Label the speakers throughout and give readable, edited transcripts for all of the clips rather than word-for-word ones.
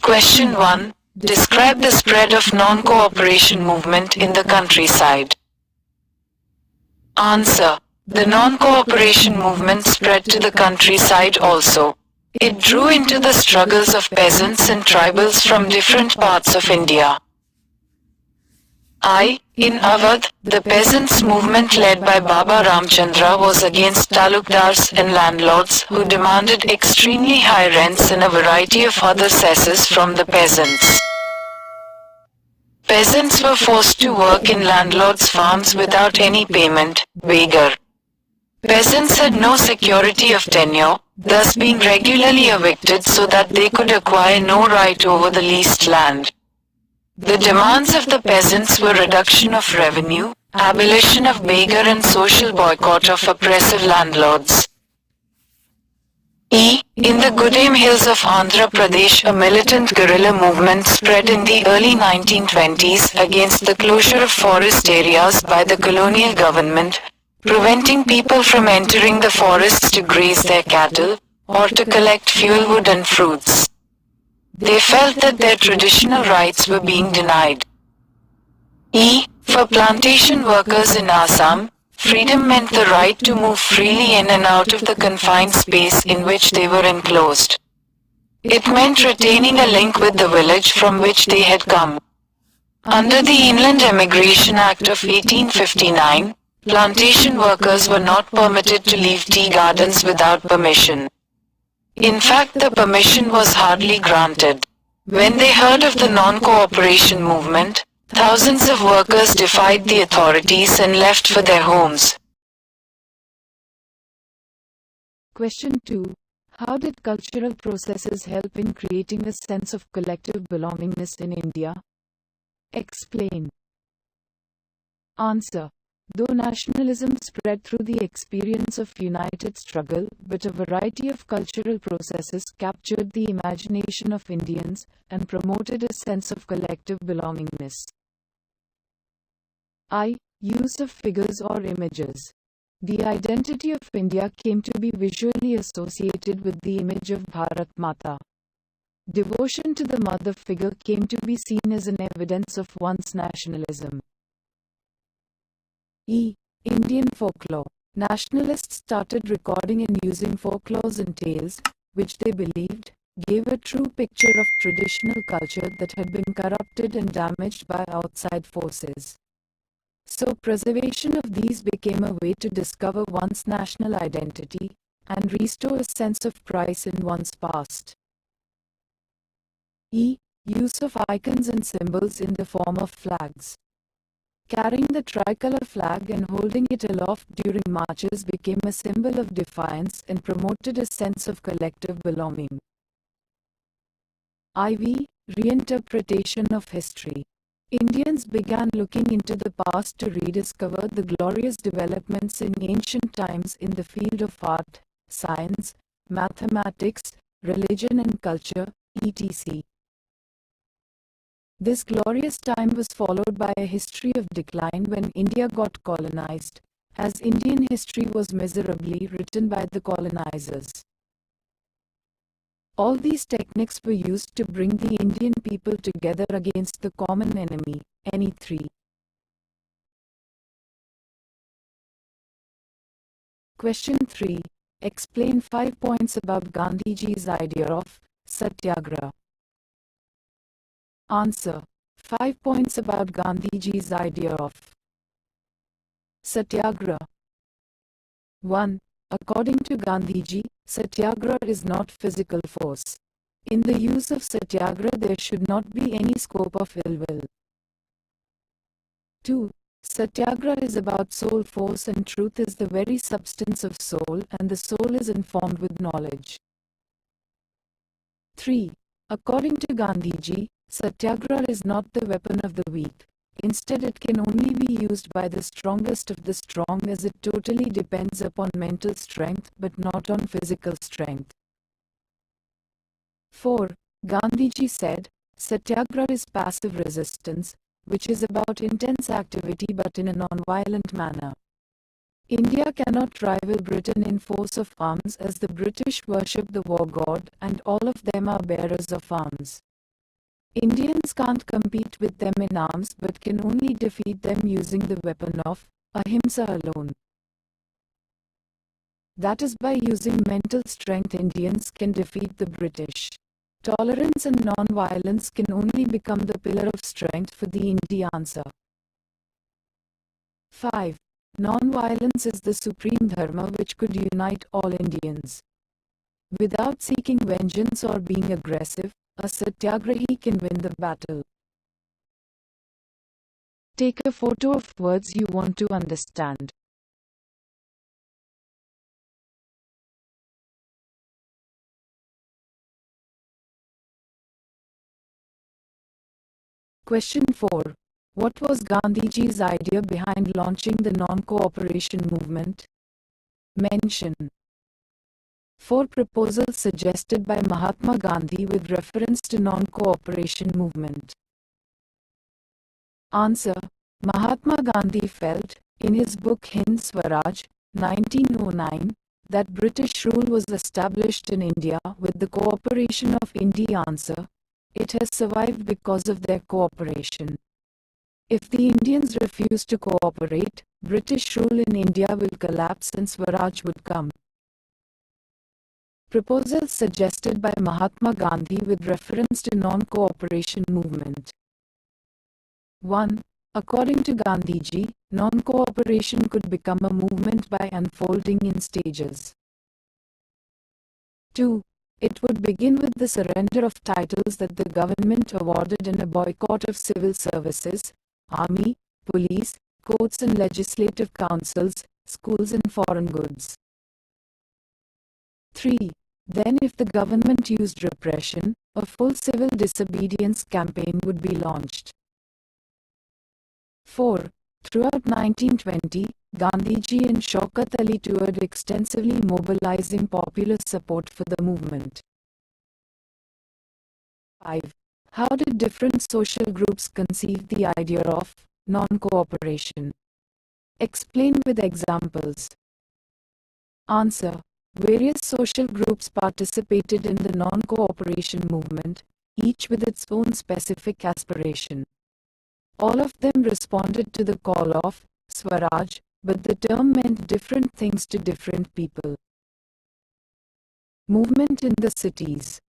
Speaker 1: Question 1. Describe the spread of non-cooperation movement in the countryside. Answer. The non-cooperation movement spread to the countryside also. It drew into the struggles of peasants and tribals from different parts of India. In Awadh, the peasants' movement led by Baba Ramchandra was against talukdars and landlords who demanded extremely high rents and a variety of other cesses from the peasants. Peasants were forced to work in landlords' farms without any payment, beggar. Peasants had no security of tenure, thus being regularly evicted so that they could acquire no right over the leased land. The demands of the peasants were reduction of revenue, abolition of beggar and social boycott of oppressive landlords. In the Gudem hills of Andhra Pradesh, a militant guerrilla movement spread in the early 1920s against the closure of forest areas by the colonial government, preventing people from entering the forests to graze their cattle, or to collect fuel wood and fruits. They felt that their traditional rights were being denied. For plantation workers in Assam, freedom meant the right to move freely in and out of the confined space in which they were enclosed. It meant retaining a link with the village from which they had come. Under the Inland Emigration Act of 1859, plantation workers were not permitted to leave tea gardens without permission. In fact, the permission was hardly granted. When they heard of the non-cooperation movement, thousands of workers defied the authorities and left for their homes.
Speaker 2: Question 2. How did cultural processes help in creating a sense of collective belongingness in India? Explain. Answer. Though nationalism spread through the experience of united struggle, but a variety of cultural processes captured the imagination of Indians and promoted a sense of collective belongingness. Use of figures or images. The identity of India came to be visually associated with the image of Bharat Mata. Devotion to the mother figure came to be seen as an evidence of one's nationalism. Indian folklore. Nationalists started recording and using folklores and tales, which they believed gave a true picture of traditional culture that had been corrupted and damaged by outside forces. So preservation of these became a way to discover one's national identity and restore a sense of pride in one's past. Use of icons and symbols in the form of flags. Carrying the tricolor flag and holding it aloft during marches became a symbol of defiance and promoted a sense of collective belonging. Reinterpretation of history. Indians began looking into the past to rediscover the glorious developments in ancient times in the field of art, science, mathematics, religion and culture, etc. This glorious time was followed by a history of decline when India got colonized, as Indian history was miserably written by the colonizers. All these techniques were used to bring the Indian people together against the common enemy, any three. Question 3. Explain 5 points about Gandhiji's idea of Satyagraha. Answer. 5 points about Gandhiji's idea of Satyagraha. 1. According to Gandhiji, Satyagraha is not physical force. In the use of Satyagraha there should not be any scope of ill will. 2. Satyagraha is about soul force and truth is the very substance of soul and the soul is informed with knowledge. 3. According to Gandhiji, Satyagraha is not the weapon of the weak. Instead, it can only be used by the strongest of the strong as it totally depends upon mental strength but not on physical strength. 4. Gandhiji said, Satyagraha is passive resistance, which is about intense activity but in a non-violent manner. India cannot rival Britain in force of arms as the British worship the war god and all of them are bearers of arms. Indians can't compete with them in arms but can only defeat them using the weapon of ahimsa alone. That is, by using mental strength Indians can defeat the British. Tolerance and non-violence can only become the pillar of strength for the India answer. 5. Non-violence is the supreme dharma which could unite all Indians. Without seeking vengeance or being aggressive, a satyagrahi can win the battle. Take a photo of words you want to understand. Question 4. What was Gandhiji's idea behind launching the non-cooperation movement? Mention 4 proposals suggested by Mahatma Gandhi with reference to non-cooperation movement. Answer. Mahatma Gandhi felt, in his book Hind Swaraj, 1909, that British rule was established in India with the cooperation of India. Answer. It has survived because of their cooperation. If the Indians refuse to cooperate, British rule in India will collapse and Swaraj would come. Proposals suggested by Mahatma Gandhi with reference to non-cooperation movement. 1. According to Gandhiji, non-cooperation could become a movement by unfolding in stages. 2. It would begin with the surrender of titles that the government awarded and a boycott of civil services, army, police, courts and legislative councils, schools and foreign goods. 3. Then if the government used repression, a full civil disobedience campaign would be launched. 4. Throughout 1920, Gandhiji and Shaukat Ali toured extensively mobilizing popular support for the movement. 5. How did different social groups conceive the idea of non-cooperation? Explain with examples. Answer. Various social groups participated in the non-cooperation movement, each with its own specific aspiration. All of them responded to the call of Swaraj, but the term meant different things to different people. Movement in the cities.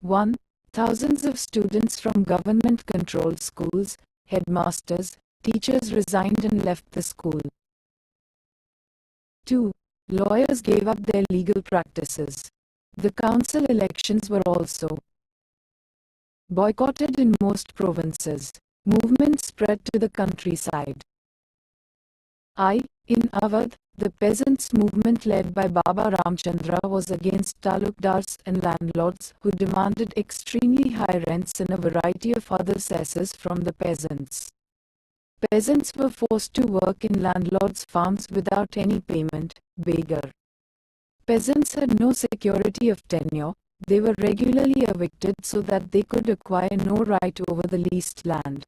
Speaker 2: 1. Thousands of students from government-controlled schools, headmasters, teachers resigned and left the school. 2. Lawyers gave up their legal practices. The council elections were also boycotted in most provinces. Movement spread to the countryside. In Awadh, the peasants' movement led by Baba Ramchandra was against talukdars and landlords who demanded extremely high rents and a variety of other cesses from the peasants. Peasants were forced to work in landlords' farms without any payment, beggar. Peasants had no security of tenure, they were regularly evicted so that they could acquire no right over the leased land.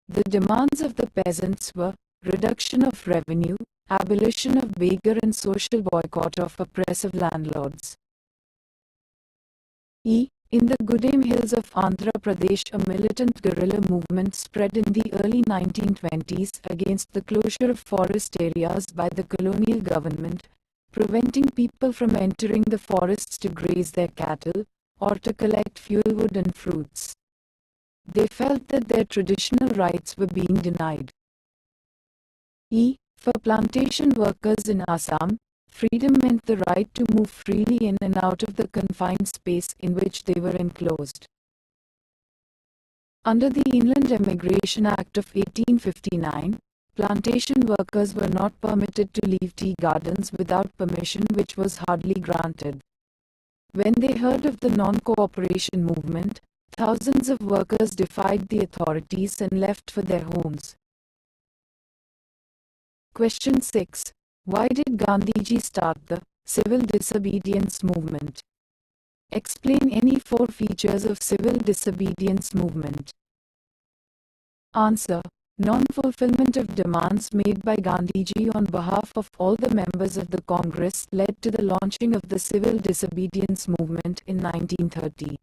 Speaker 2: The demands of the peasants were reduction of revenue, abolition of beggar and social boycott of oppressive landlords. In the Gudem hills of Andhra Pradesh, a militant guerrilla movement spread in the early 1920s against the closure of forest areas by the colonial government, preventing people from entering the forests to graze their cattle or to collect fuelwood and fruits. They felt that their traditional rights were being denied. For plantation workers in Assam, freedom meant the right to move freely in and out of the confined space in which they were enclosed. Under the Inland Emigration Act of 1859, plantation workers were not permitted to leave tea gardens without permission, which was hardly granted. When they heard of the non-cooperation movement, thousands of workers defied the authorities and left for their homes. Question 6. Why did Gandhiji start the civil disobedience movement? Explain any 4 features of civil disobedience movement. Answer. Non-fulfillment of demands made by Gandhiji on behalf of all the members of the Congress led to the launching of the civil disobedience movement in 1930.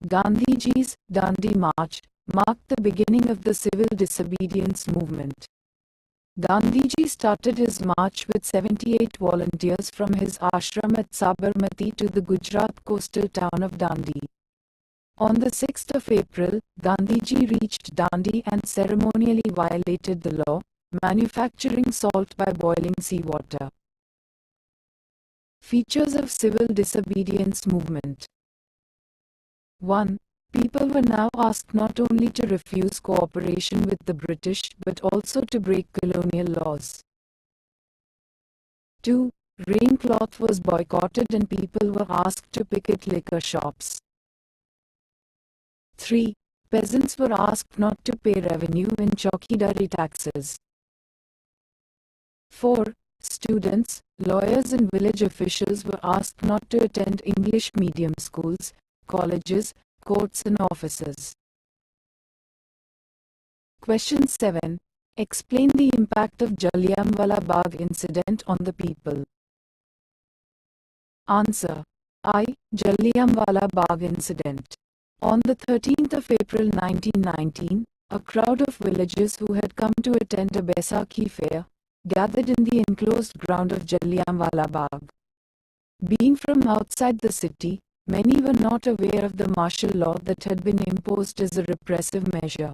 Speaker 2: Gandhiji's Dandi March marked the beginning of the civil disobedience movement. Gandhiji started his march with 78 volunteers from his ashram at Sabarmati to the Gujarat coastal town of Dandi. On the 6th of April, Gandhiji reached Dandi and ceremonially violated the law, manufacturing salt by boiling seawater. Features of civil disobedience movement. 1. People were now asked not only to refuse cooperation with the British but also to break colonial laws. 2. Rain cloth was boycotted and people were asked to picket liquor shops. 3. Peasants were asked not to pay revenue and chowkidari taxes. 4. Students, lawyers and village officials were asked not to attend English medium schools, colleges, courts and offices. Question 7. Explain the impact of Jallianwala Bagh incident on the people. Answer. I. Jallianwala Bagh incident. On the 13th of April 1919, a crowd of villagers who had come to attend a Baisakhi fair gathered in the enclosed ground of Jallianwala Bagh. Being from outside the city, many were not aware of the martial law that had been imposed as a repressive measure.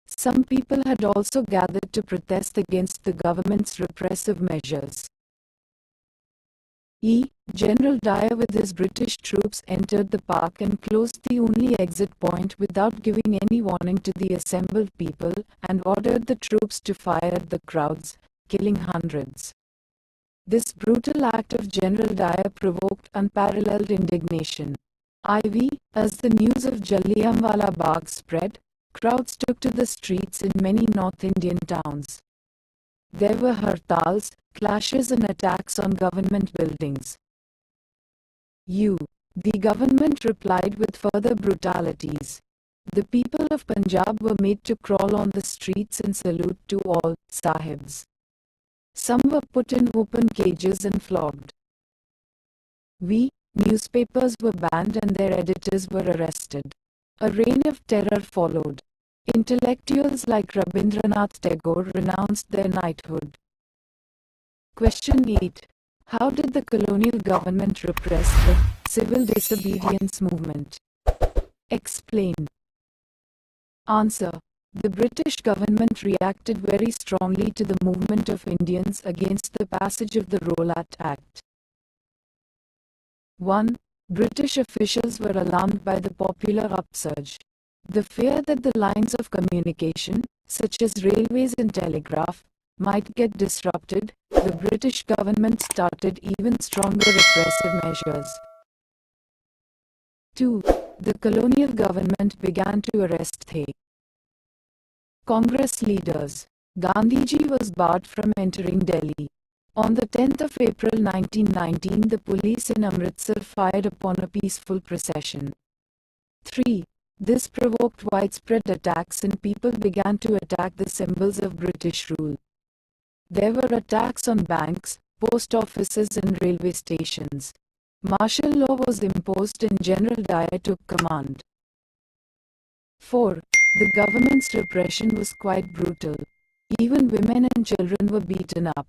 Speaker 2: Some people had also gathered to protest against the government's repressive measures. General Dyer with his British troops entered the park and closed the only exit point without giving any warning to the assembled people and ordered the troops to fire at the crowds, killing hundreds. This brutal act of General Dyer provoked unparalleled indignation. As the news of Jallianwala Bagh spread, crowds took to the streets in many North Indian towns. There were hartals, clashes and attacks on government buildings. The government replied with further brutalities. The people of Punjab were made to crawl on the streets and salute to all sahibs. Some were put in open cages and flogged. Newspapers were banned and their editors were arrested. A reign of terror followed. Intellectuals like Rabindranath Tagore renounced their knighthood. Question 8. How did the colonial government repress the civil disobedience movement? Explain. Answer. The British government reacted very strongly to the movement of Indians against the passage of the Rowlatt Act. 1. British officials were alarmed by the popular upsurge. The fear that the lines of communication, such as railways and telegraph, might get disrupted, the British government started even stronger repressive measures. 2. The colonial government began to arrest the Congress leaders. Gandhiji was barred from entering Delhi. On the 10th of April 1919, the police in Amritsar fired upon a peaceful procession. 3. This provoked widespread attacks and people began to attack the symbols of British rule. There were attacks on banks, post offices and railway stations. Martial law was imposed and General Dyer took command. 4. The government's repression was quite brutal. Even women and children were beaten up.